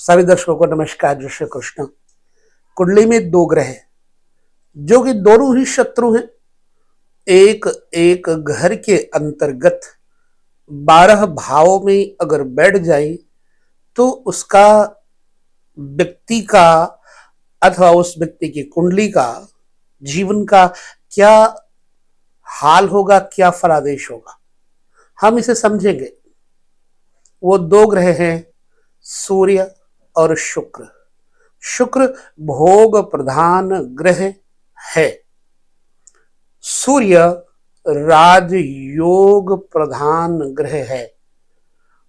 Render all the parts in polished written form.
सभी दर्शकों को नमस्कार। जय श्री कृष्ण। कुंडली में दो ग्रह जो कि दोनों ही शत्रु हैं, एक एक घर के अंतर्गत 12 भावों में अगर बैठ जाए तो उसका व्यक्ति का अथवा उस व्यक्ति की कुंडली का जीवन का क्या हाल होगा, क्या फलादेश होगा, हम इसे समझेंगे। वो दो ग्रह हैं, सूर्य और शुक्र। शुक्र भोग प्रधान ग्रह है, सूर्य राजयोग प्रधान ग्रह है।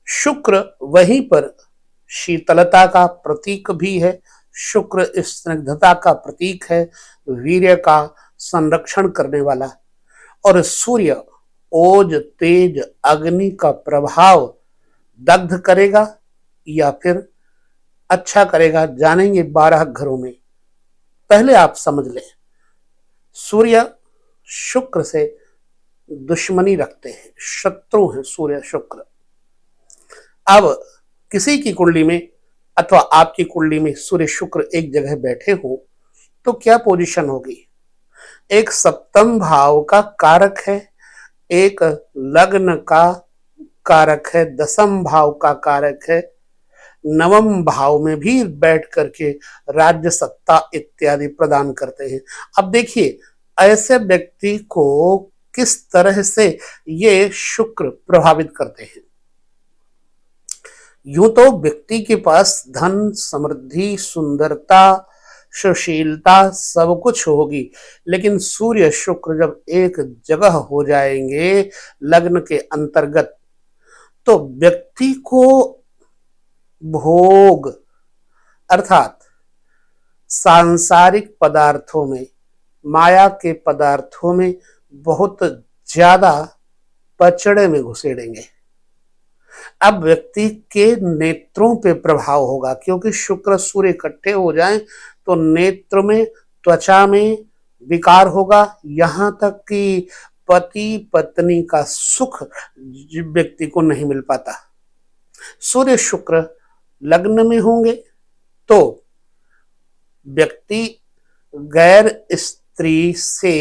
शुक्र वहीं पर शीतलता का प्रतीक भी है, शुक्र स्निग्धता का प्रतीक है, वीर्य का संरक्षण करने वाला। और सूर्य ओज तेज अग्नि का प्रभाव दग्ध करेगा या फिर अच्छा करेगा, जानेंगे 12 घरों में। पहले आप समझ लें, सूर्य शुक्र से दुश्मनी रखते हैं, शत्रु हैं सूर्य शुक्र। अब किसी की कुंडली में अथवा आपकी कुंडली में सूर्य शुक्र एक जगह बैठे हो तो क्या पोजीशन होगी? एक सप्तम भाव का कारक है, एक लग्न का कारक है, दसम भाव का कारक है, नवम भाव में भी बैठ करके राज्य सत्ता इत्यादि प्रदान करते हैं। अब देखिए, ऐसे व्यक्ति को किस तरह से ये शुक्र प्रभावित करते हैं। यूं तो व्यक्ति के पास धन, समृद्धि, सुंदरता, सुशीलता सब कुछ होगी, लेकिन सूर्य शुक्र जब एक जगह हो जाएंगे लग्न के अंतर्गत तो व्यक्ति को भोग अर्थात सांसारिक पदार्थों में, माया के पदार्थों में बहुत ज्यादा पचड़े में घुसेड़ेंगे। अब व्यक्ति के नेत्रों पे प्रभाव होगा, क्योंकि शुक्र सूर्य इकट्ठे हो जाएं तो नेत्र में, त्वचा में विकार होगा। यहां तक कि पति पत्नी का सुख व्यक्ति को नहीं मिल पाता। सूर्य शुक्र लग्न में होंगे तो व्यक्ति गैर स्त्री से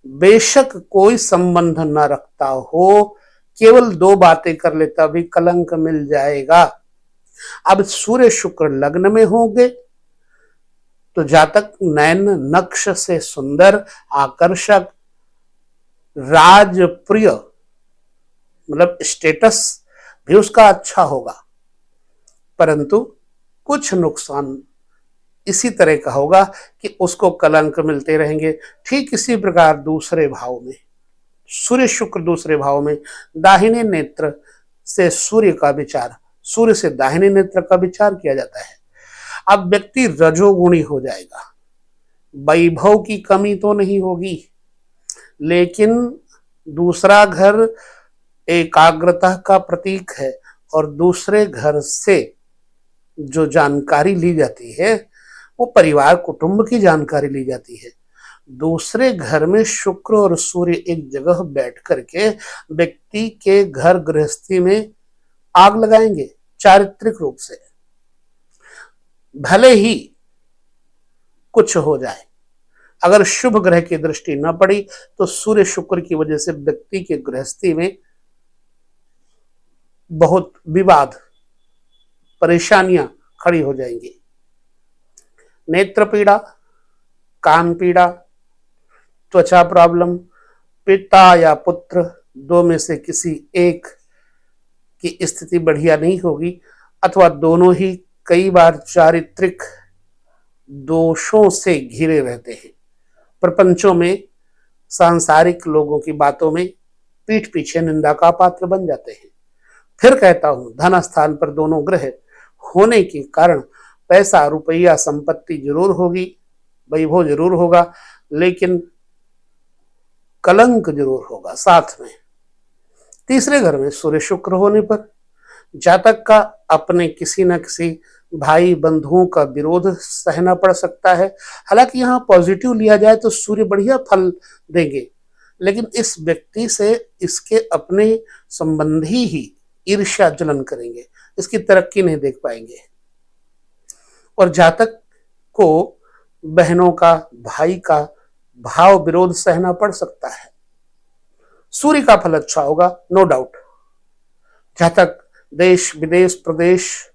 बेशक कोई संबंध न रखता हो, केवल दो बातें कर लेता भी कलंक मिल जाएगा। अब सूर्य शुक्र लग्न में होंगे तो जातक नयन नक्श से सुंदर, आकर्षक, राजप्रिय, मतलब स्टेटस भी उसका अच्छा होगा, परंतु कुछ नुकसान इसी तरह का होगा कि उसको कलंक मिलते रहेंगे। ठीक इसी प्रकार दूसरे भाव में सूर्य शुक्र, दूसरे भाव में दाहिने नेत्र से सूर्य का विचार, सूर्य से दाहिने नेत्र का विचार किया जाता है। अब व्यक्ति रजोगुणी हो जाएगा, वैभव की कमी तो नहीं होगी, लेकिन दूसरा घर एकाग्रता का प्रतीक है और दूसरे घर से जो जानकारी ली जाती है वो परिवार कुटुंब की जानकारी ली जाती है। दूसरे घर में शुक्र और सूर्य एक जगह बैठ करके व्यक्ति के घर गृहस्थी में आग लगाएंगे चारित्रिक रूप से। भले ही कुछ हो जाए, अगर शुभ ग्रह की दृष्टि न पड़ी तो सूर्य शुक्र की वजह से व्यक्ति के गृहस्थी में बहुत विवाद, परेशानियां खड़ी हो जाएंगी। नेत्र पीड़ा, कान पीड़ा, त्वचा प्रॉब्लम, पिता या पुत्र दो में से किसी एक की स्थिति बढ़िया नहीं होगी, अथवा दोनों ही कई बार चारित्रिक दोषों से घिरे रहते हैं। प्रपंचों में, सांसारिक लोगों की बातों में पीठ पीछे निंदा का पात्र बन जाते हैं। फिर कहता हूं, धन स्थान पर दोनों ग्रह होने के कारण पैसा, रुपया, संपत्ति जरूर होगी, वैभव जरूर होगा, लेकिन कलंक जरूर होगा साथ में। तीसरे घर में सूर्य शुक्र होने पर जातक का अपने किसी न किसी भाई बंधुओं का विरोध सहना पड़ सकता है। हालांकि यहाँ पॉजिटिव लिया जाए तो सूर्य बढ़िया फल देंगे, लेकिन इस व्यक्ति से इसके अपने संबंधी ही ईर्ष्या जलन करेंगे, इसकी तरक्की नहीं देख पाएंगे। और जातक को बहनों का, भाई का भाव विरोध सहना पड़ सकता है। सूर्य का फल अच्छा होगा, नो डाउट। जातक देश विदेश प्रदेश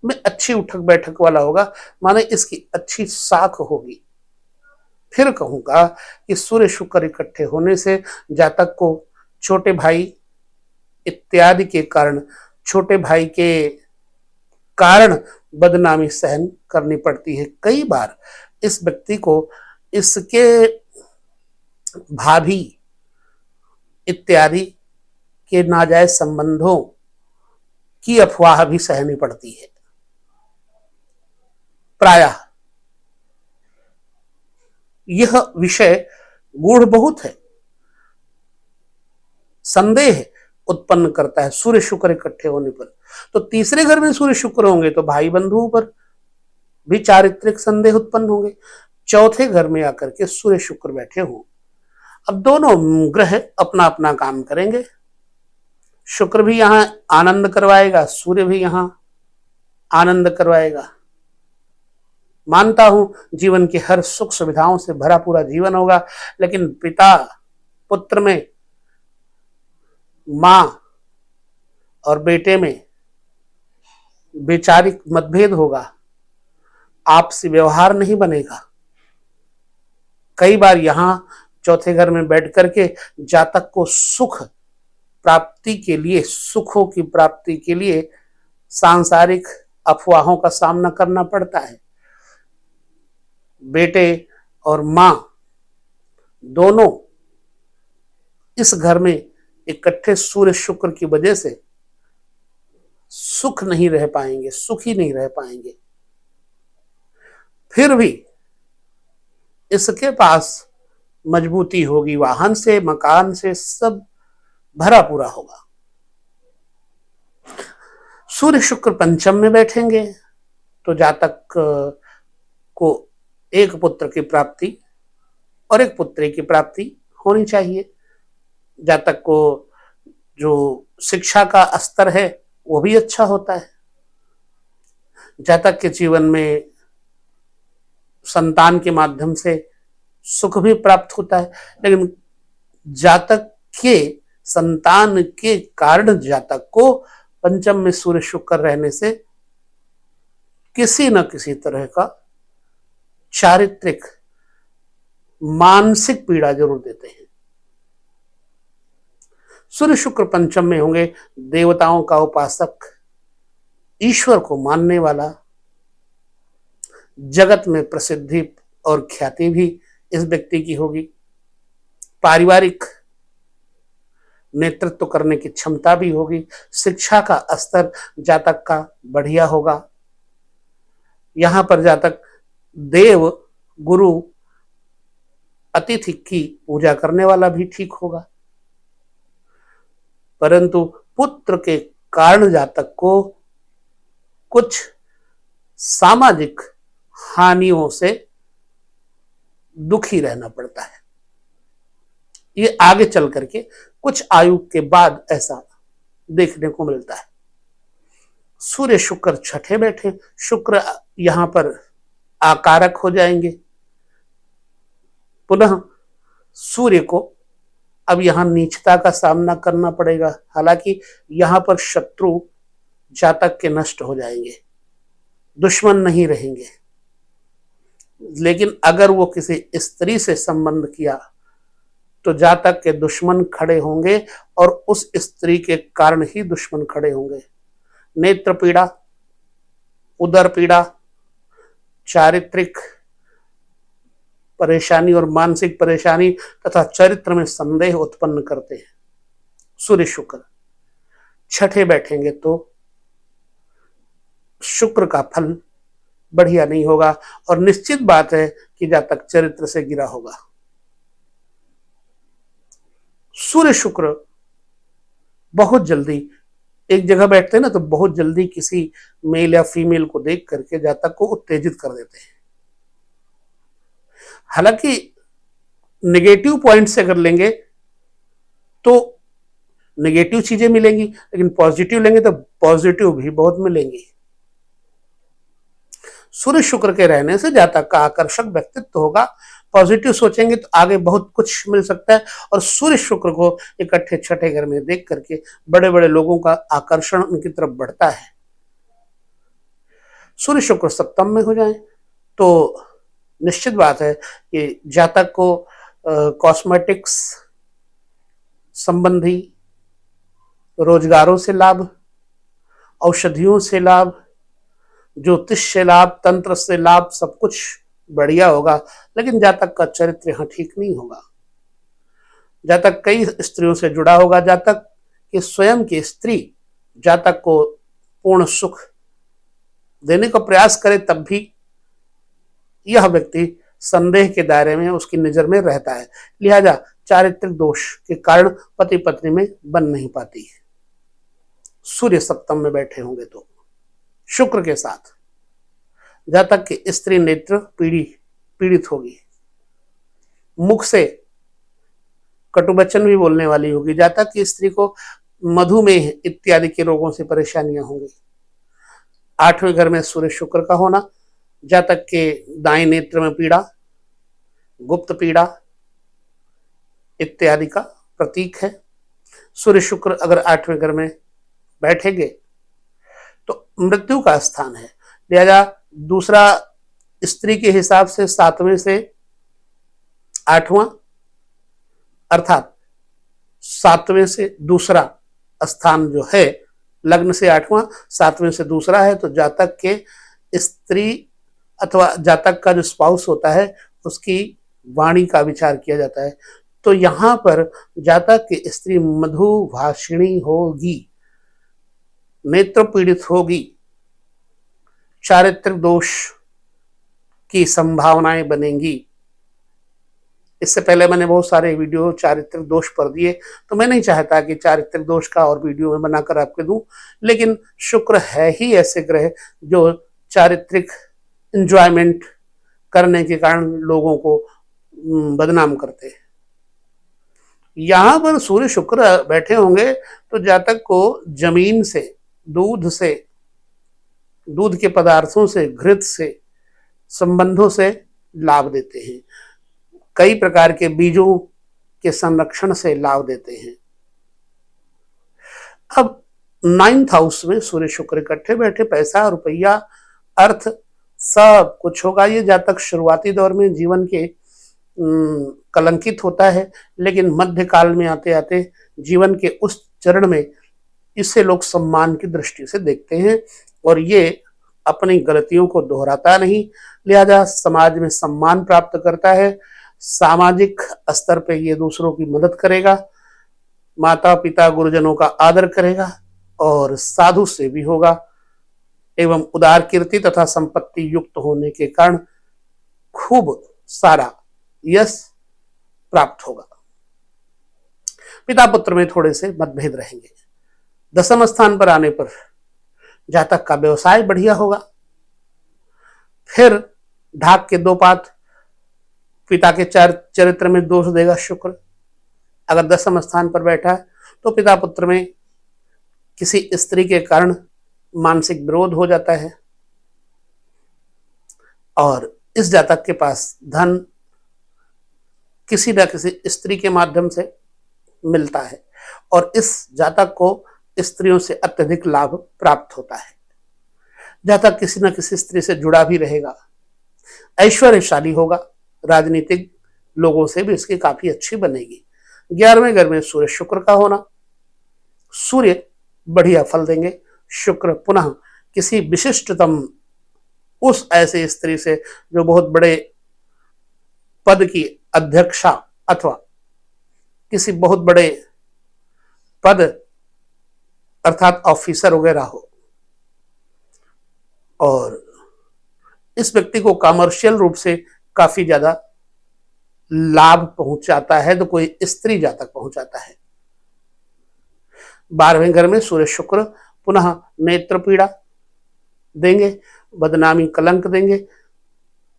में अच्छी उठक बैठक वाला होगा, माने इसकी अच्छी साख होगी। फिर कहूंगा कि सूर्य शुक्र इकट्ठे होने से जातक को छोटे भाई इत्यादि के कारण, छोटे भाई के कारण बदनामी सहन करनी पड़ती है। कई बार इस व्यक्ति को इसके भाभी इत्यादि के नाजायज संबंधों की अफवाह भी सहनी पड़ती है। प्रायः यह विषय गूढ़ बहुत है, संदेह उत्पन्न करता है सूर्य शुक्र इकट्ठे होने पर। तो तीसरे घर में सूर्य शुक्र होंगे तो भाई बंधुओं पर भी चारित्रिक संदेह उत्पन्न होंगे। चौथे घर में आकर के सूर्य शुक्र बैठे हों, अब दोनों ग्रह अपना अपना काम करेंगे। शुक्र भी यहां आनंद करवाएगा, सूर्य भी यहां आनंद करवाएगा। मानता हूं जीवन के हर सुख सुविधाओं से भरा पूरा जीवन होगा, लेकिन पिता पुत्र में, मां और बेटे में वैचारिक मतभेद होगा, आपसी व्यवहार नहीं बनेगा। कई बार यहां चौथे घर में बैठ करके जातक को सुख प्राप्ति के लिए, सुखों की प्राप्ति के लिए सांसारिक अफवाहों का सामना करना पड़ता है। बेटे और मां दोनों इस घर में इकट्ठे सूर्य शुक्र की वजह से सुख नहीं रह पाएंगे, सुखी नहीं रह पाएंगे। फिर भी इसके पास मजबूती होगी, वाहन से, मकान से, सब भरा पूरा होगा। सूर्य शुक्र पंचम में बैठेंगे तो जातक को एक पुत्र की प्राप्ति और एक पुत्री की प्राप्ति होनी चाहिए। जातक को जो शिक्षा का स्तर है वो भी अच्छा होता है। जातक के जीवन में संतान के माध्यम से सुख भी प्राप्त होता है, लेकिन जातक के संतान के कारण जातक को पंचम में सूर्य शुक्र रहने से किसी न किसी तरह का चारित्रिक मानसिक पीड़ा जरूर देते हैं। सूर्य शुक्र पंचम में होंगे, देवताओं का उपासक, ईश्वर को मानने वाला, जगत में प्रसिद्धि और ख्याति भी इस व्यक्ति की होगी। पारिवारिक नेतृत्व करने की क्षमता भी होगी। शिक्षा का स्तर जातक का बढ़िया होगा। यहां पर जातक देव, गुरु, अतिथि की पूजा करने वाला भी ठीक होगा। परंतु पुत्र के कारण जातक को कुछ सामाजिक हानियों से दुखी रहना पड़ता है। ये आगे चल करके कुछ आयु के बाद ऐसा देखने को मिलता है। सूर्य शुक्र छठे बैठे, शुक्र यहां पर आकारक हो जाएंगे। पुनः सूर्य को अब यहां नीचता का सामना करना पड़ेगा। हालांकि यहां पर शत्रु जातक के नष्ट हो जाएंगे, दुश्मन नहीं रहेंगे। लेकिन अगर वो किसी स्त्री से संबंध किया तो जातक के दुश्मन खड़े होंगे और उस स्त्री के कारण ही दुश्मन खड़े होंगे। नेत्र पीड़ा, उदर पीड़ा, चारित्रिक परेशानी और मानसिक परेशानी तथा चरित्र में संदेह उत्पन्न करते हैं। सूर्य शुक्र छठे बैठेंगे तो शुक्र का फल बढ़िया नहीं होगा और निश्चित बात है कि जातक चरित्र से गिरा होगा। सूर्य शुक्र बहुत जल्दी एक जगह बैठते हैं ना, तो बहुत जल्दी किसी मेल या फीमेल को देख करके जातक को उत्तेजित कर देते हैं। हालांकि नेगेटिव पॉइंट से अगर लेंगे तो नेगेटिव चीजें मिलेंगी, लेकिन पॉजिटिव लेंगे तो पॉजिटिव भी बहुत मिलेंगी। सूर्य शुक्र के रहने से जातक का आकर्षक व्यक्तित्व होगा। पॉजिटिव सोचेंगे तो आगे बहुत कुछ मिल सकता है। और सूर्य शुक्र को इकट्ठे छठे घर में देख करके बड़े बड़े लोगों का आकर्षण उनकी तरफ बढ़ता है। सूर्य शुक्र सप्तम में हो जाए तो निश्चित बात है कि जातक को कॉस्मेटिक्स संबंधी रोजगारों से लाभ, औषधियों से लाभ, ज्योतिष से लाभ, तंत्र से लाभ, सब कुछ बढ़िया होगा। लेकिन जातक का चरित्र यहाँ ठीक नहीं होगा। जातक कई स्त्रियों से जुड़ा होगा। जातक की स्वयं की स्त्री जातक को पूर्ण सुख देने का प्रयास करे तब भी यह व्यक्ति संदेह के दायरे में, उसकी नजर में रहता है। लिहाजा चारित्रिक दोष के कारण पति पत्नी में बन नहीं पाती है। सूर्य सप्तम में बैठे होंगे तो शुक्र के साथ जातक की स्त्री नेत्र पीड़ित होगी, मुख से कटुवचन भी बोलने वाली होगी। जातक की स्त्री को मधुमेह इत्यादि के रोगों से परेशानियां होंगी। आठवें घर में सूर्य शुक्र का होना जातक के दाएं नेत्र में पीड़ा, गुप्त पीड़ा इत्यादि का प्रतीक है। सूर्य शुक्र अगर आठवें घर में बैठेंगे तो मृत्यु का स्थान है। लिहाजा दूसरा स्त्री के हिसाब से सातवें से आठवां, अर्थात सातवें से दूसरा स्थान जो है, लग्न से आठवां, सातवें से दूसरा है, तो जातक के स्त्री अथवा जातक का जो स्पाउस होता है उसकी वाणी का विचार किया जाता है। तो यहां पर जातक की स्त्री मधुभाषिणी होगी, नेत्र पीड़ित होगी, चारित्रिक दोष की संभावनाएं बनेंगी। इससे पहले मैंने बहुत सारे वीडियो चारित्रिक दोष पर दिए, तो मैं नहीं चाहता कि चारित्रिक दोष का और वीडियो में बनाकर आपको दूं, लेकिन शुक्र है ही ऐसे ग्रह जो चारित्रिक एंजॉयमेंट करने के कारण लोगों को बदनाम करते हैं। यहां पर सूर्य शुक्र बैठे होंगे तो जातक को जमीन से, दूध के पदार्थों से, घृत से, संबंधों से लाभ देते हैं। कई प्रकार के बीजों के संरक्षण से लाभ देते हैं। अब 9th हाउस में सूर्य शुक्र इकट्ठे बैठे पैसा, रुपया, अर्थ सब कुछ होगा। ये जातक शुरुआती दौर में जीवन के कलंकित होता है, लेकिन मध्यकाल में आते आते जीवन के उस चरण में इसे लोग सम्मान की दृष्टि से देखते हैं और ये अपनी गलतियों को दोहराता नहीं, लिहाजा समाज में सम्मान प्राप्त करता है। सामाजिक स्तर पे ये दूसरों की मदद करेगा, माता पिता गुरुजनों का आदर करेगा और साधु से भी होगा एवं उदार कीर्ति तथा संपत्ति युक्त होने के कारण खूब सारा यश प्राप्त होगा। पिता पुत्र में थोड़े से मतभेद रहेंगे। 10वें स्थान पर आने पर जातक का व्यवसाय बढ़िया होगा। फिर ढाक के 2 पात पिता के चरित्र में दोष देगा शुक्र। अगर 10वें स्थान पर बैठा है तो पिता पुत्र में किसी स्त्री के कारण मानसिक विरोध हो जाता है और इस जातक के पास धन किसी न किसी स्त्री के माध्यम से मिलता है और इस जातक को स्त्रियों से अत्यधिक लाभ प्राप्त होता है। जातक किसी न किसी स्त्री से जुड़ा भी रहेगा, ऐश्वर्यशाली होगा, राजनीतिक लोगों से भी इसकी काफी अच्छी बनेगी। 11वें घर में सूर्य शुक्र का होना, सूर्य बढ़िया फल देंगे। शुक्र पुनः किसी विशिष्टतम उस ऐसे स्त्री से जो बहुत बड़े पद की अध्यक्षा अथवा किसी बहुत बड़े पद अर्थात ऑफिसर वगैरह हो और इस व्यक्ति को कमर्शियल रूप से काफी ज्यादा लाभ पहुंचाता है, तो कोई स्त्री जातक पहुंचाता है। 12वें घर में सूर्य शुक्र पुनः नेत्र पीड़ा देंगे, बदनामी कलंक देंगे।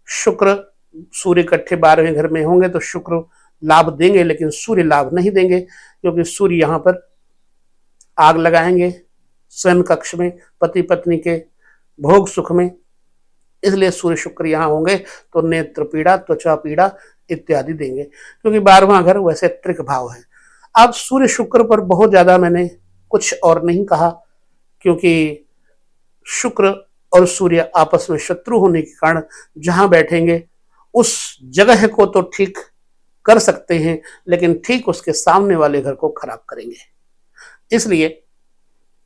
शुक्र सूर्य इकट्ठे 12वें घर में होंगे तो शुक्र लाभ देंगे, लेकिन सूर्य लाभ नहीं देंगे क्योंकि सूर्य यहाँ पर आग लगाएंगे शयन कक्ष में पति पत्नी के भोग सुख में, इसलिए सूर्य शुक्र यहाँ होंगे तो नेत्र पीड़ा, त्वचा पीड़ा इत्यादि देंगे, क्योंकि 12वां घर वैसे त्रिक भाव है। अब सूर्य शुक्र पर बहुत ज्यादा मैंने कुछ और नहीं कहा, क्योंकि शुक्र और सूर्य आपस में शत्रु होने के कारण जहां बैठेंगे उस जगह को तो ठीक कर सकते हैं, लेकिन ठीक उसके सामने वाले घर को खराब करेंगे। इसलिए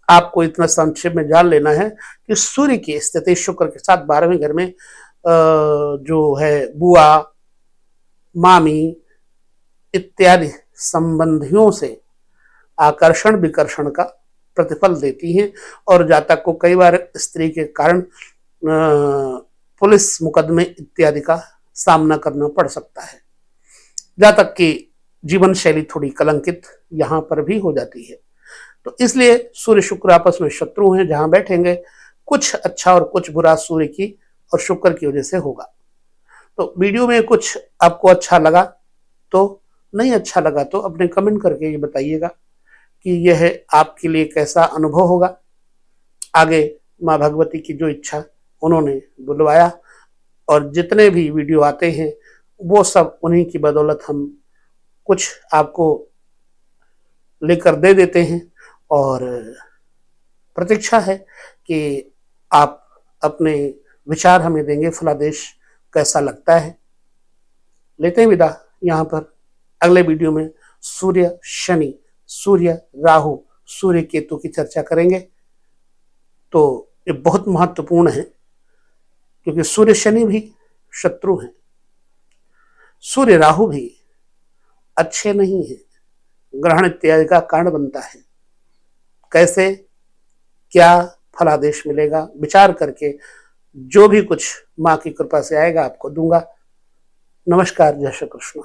आपको इतना संक्षेप में जान लेना है कि सूर्य की स्थिति शुक्र के साथ 12वें घर में जो है बुआ, मामी इत्यादि संबंधियों से आकर्षण विकर्षण का प्रतिफल देती हैं, और जातक को कई बार स्त्री के कारण पुलिस मुकदमे इत्यादि का सामना करना पड़ सकता है। जातक की जीवन शैली थोड़ी कलंकित यहाँ पर भी हो जाती है। तो इसलिए सूर्य शुक्र आपस में शत्रु हैं, जहां बैठेंगे कुछ अच्छा और कुछ बुरा सूर्य की और शुक्र की वजह से होगा। तो वीडियो में कुछ आपको अच्छा लगा तो, नहीं अच्छा लगा तो अपने कमेंट करके ये बताइएगा कि यह आपके लिए कैसा अनुभव होगा। आगे माँ भगवती की जो इच्छा उन्होंने बुलवाया, और जितने भी वीडियो आते हैं वो सब उन्हीं की बदौलत हम कुछ आपको लेकर दे देते हैं, और प्रतीक्षा है कि आप अपने विचार हमें देंगे, फलादेश कैसा लगता है। लेते हैं विदा यहाँ पर। अगले वीडियो में सूर्य शनि, सूर्य राहु, सूर्य केतु की चर्चा करेंगे। तो ये बहुत महत्वपूर्ण है, क्योंकि सूर्य शनि भी शत्रु हैं, सूर्य राहु भी अच्छे नहीं है, ग्रहण इत्यादि का कारण बनता है। कैसे क्या फलादेश मिलेगा विचार करके जो भी कुछ माँ की कृपा से आएगा आपको दूंगा। नमस्कार, जय श्री कृष्ण।